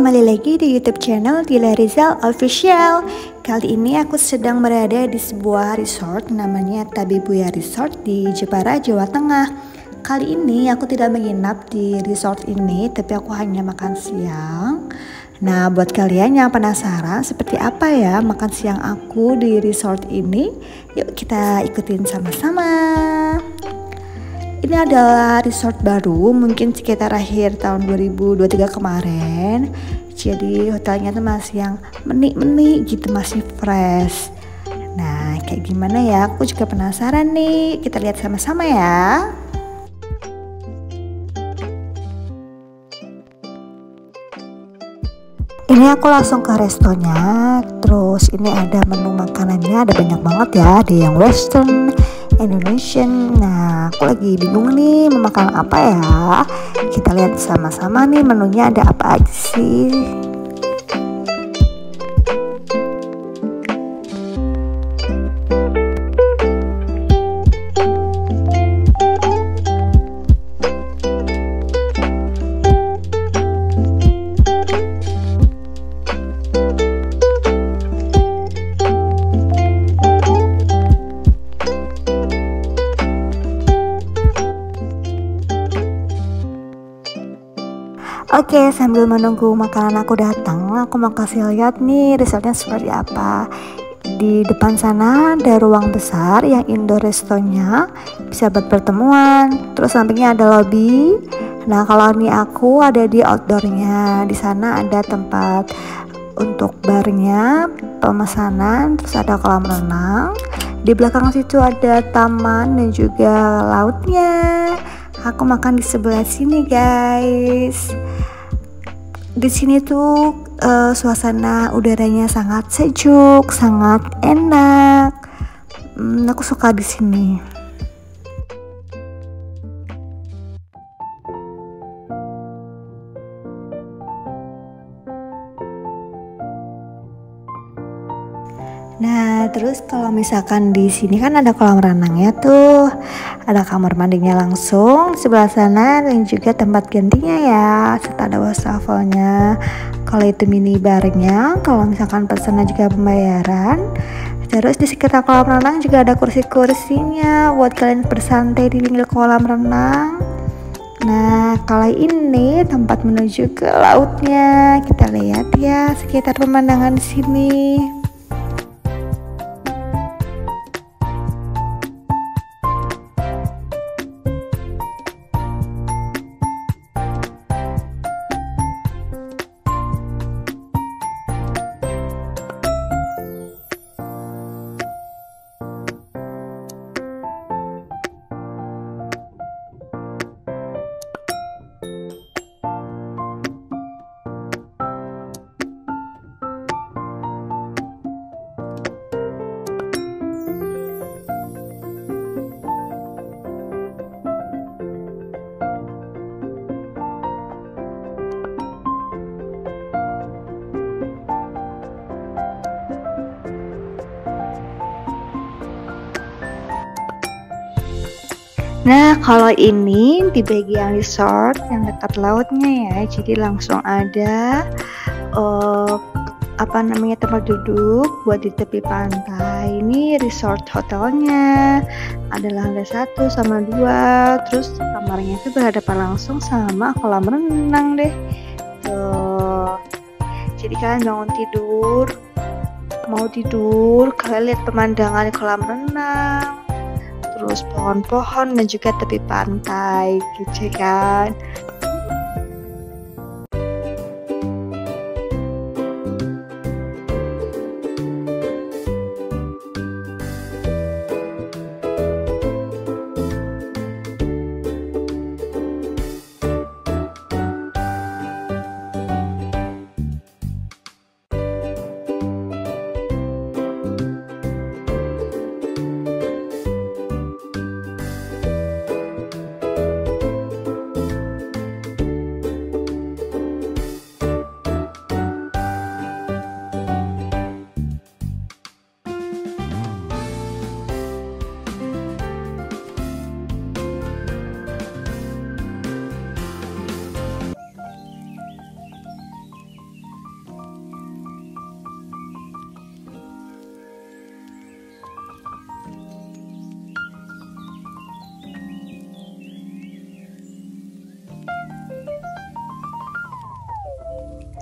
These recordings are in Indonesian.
kembali lagi di YouTube channel Dila Rizal Official. Kali ini aku sedang berada di sebuah resort namanya Tabibuya Resort di Jepara, Jawa Tengah. Kali ini aku tidak menginap di resort ini, tapi aku hanya makan siang. Nah, buat kalian yang penasaran seperti apa ya makan siang aku di resort ini, yuk kita ikutin sama-sama. Ini adalah resort baru, mungkin sekitar akhir tahun 2023 kemarin. Jadi hotelnya tuh masih yang meni-meni gitu, masih fresh. Nah, kayak gimana ya? Aku juga penasaran nih. Kita lihat sama-sama ya. Ini aku langsung ke restonya. Terus ini ada menu makanannya, ada banyak banget ya. Ada yang western, Indonesian. Nah, aku lagi bingung nih mau makan apa ya. Kita lihat sama-sama nih menunya ada apa aja sih. Oke, sambil menunggu makanan aku datang, aku mau kasih lihat nih resortnya seperti apa. Di depan sana ada ruang besar yang indoor restonya, bisa buat pertemuan. Terus sampingnya ada lobby. Nah, kalau ini aku ada di outdoornya. Di sana ada tempat untuk barnya, pemesanan, terus ada kolam renang. Di belakang situ ada taman dan juga lautnya. Aku makan di sebelah sini, guys. Di sini tuh suasana udaranya sangat sejuk, sangat enak. Aku suka di sini. Nah, terus kalau misalkan di sini kan ada kolam renangnya tuh, ada kamar mandinya langsung di sebelah sana dan juga tempat gantinya ya, serta ada wastafelnya. Kalau itu mini barnya, kalau misalkan pesannya juga pembayaran. Terus di sekitar kolam renang juga ada kursi-kursinya buat kalian bersantai di pinggir kolam renang. Nah, kali ini tempat menuju ke lautnya. Kita lihat ya sekitar pemandangan di sini. Nah, kalau ini di bagian resort yang dekat lautnya ya, jadi langsung ada tempat duduk buat di tepi pantai. Ini resort hotelnya, ada lantai 1 sama 2, terus kamarnya itu berhadapan langsung sama kolam renang deh. Tuh. Jadi kalian bangun tidur, mau tidur, kalian lihat pemandangan di kolam renang, terus pohon-pohon dan juga tepi pantai gitu kan.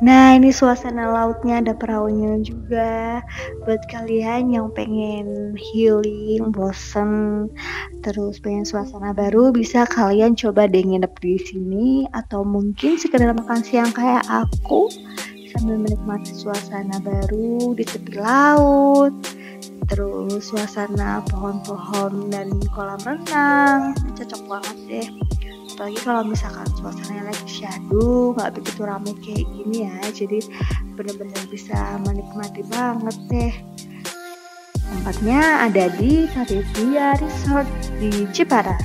Nah, ini suasana lautnya, ada perahunya juga. Buat kalian yang pengen healing, bosen, terus pengen suasana baru, bisa kalian coba deh nginep di sini, atau mungkin sekedar makan siang kayak aku, sambil menikmati suasana baru di tepi laut, terus suasana pohon-pohon dan kolam renang. Cocok banget deh. Apalagi kalau misalkan suasananya lagi syahdu, nggak begitu rame kayak gini ya, jadi bener-bener bisa menikmati banget deh. Tempatnya ada di Karibia Resort di Jepara.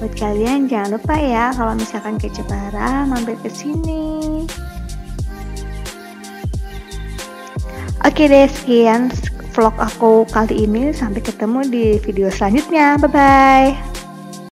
Buat kalian jangan lupa ya, kalau misalkan ke Jepara mampir ke sini. Oke deh, sekian vlog aku kali ini, sampai ketemu di video selanjutnya. Bye bye.